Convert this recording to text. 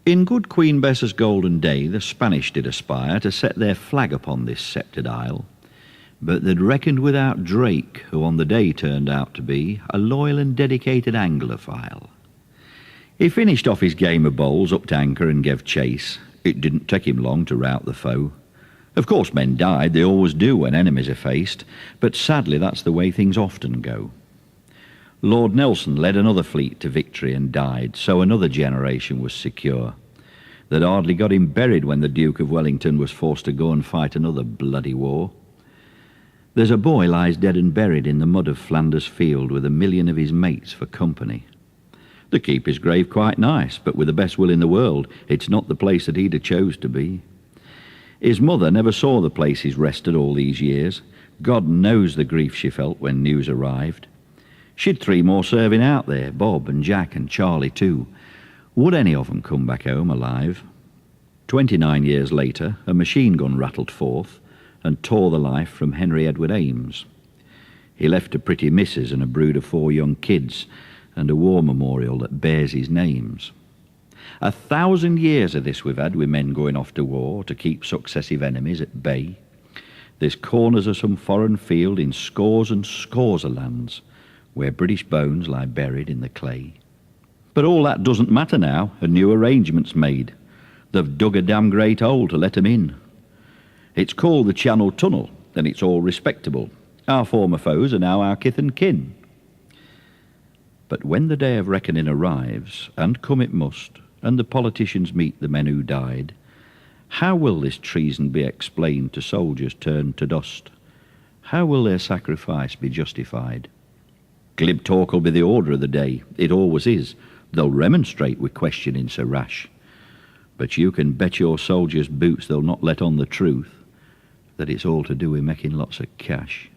In good Queen Bess's golden day, the Spanish did aspire to set their flag upon this sceptred isle, but they'd reckoned without Drake, who on the day turned out to be a loyal and dedicated Anglophile. He finished off his game of bowls, upped anchor and gave chase. It didn't take him long to rout the foe. Of course men died, they always do when enemies are faced, but sadly that's the way things often go. Lord Nelson led another fleet to victory and died, so another generation was secure. They'd hardly got him buried when the Duke of Wellington was forced to go and fight another bloody war. There's a boy lies dead and buried in the mud of Flanders Field with 1 million of his mates for company. They keep his grave quite nice, but with the best will in the world, it's not the place that he'd have chose to be. His mother never saw the place he's rested all these years. God knows the grief she felt when news arrived. She'd 3 more serving out there, Bob and Jack and Charlie too. Would any of them come back home alive? 29 years later, a machine gun rattled forth and tore the life from Henry Edward Ames. He left a pretty missus and a brood of 4 young kids, and a war memorial that bears his names. 1,000 years of this we've had with men going off to war to keep successive enemies at bay. There's corners of some foreign field in scores and scores of lands where British bones lie buried in the clay. But all that doesn't matter now, a new arrangement's made. They've dug a damn great hole to let 'em in. It's called the Channel Tunnel, and it's all respectable. Our former foes are now our kith and kin. But when the day of reckoning arrives, and come it must, and the politicians meet the men who died, how will this treason be explained to soldiers turned to dust? How will their sacrifice be justified? Glib talk will be the order of the day. It always is. They'll remonstrate with questioning so rash. But you can bet your soldiers' boots they'll not let on the truth, that it's all to do with making lots of cash.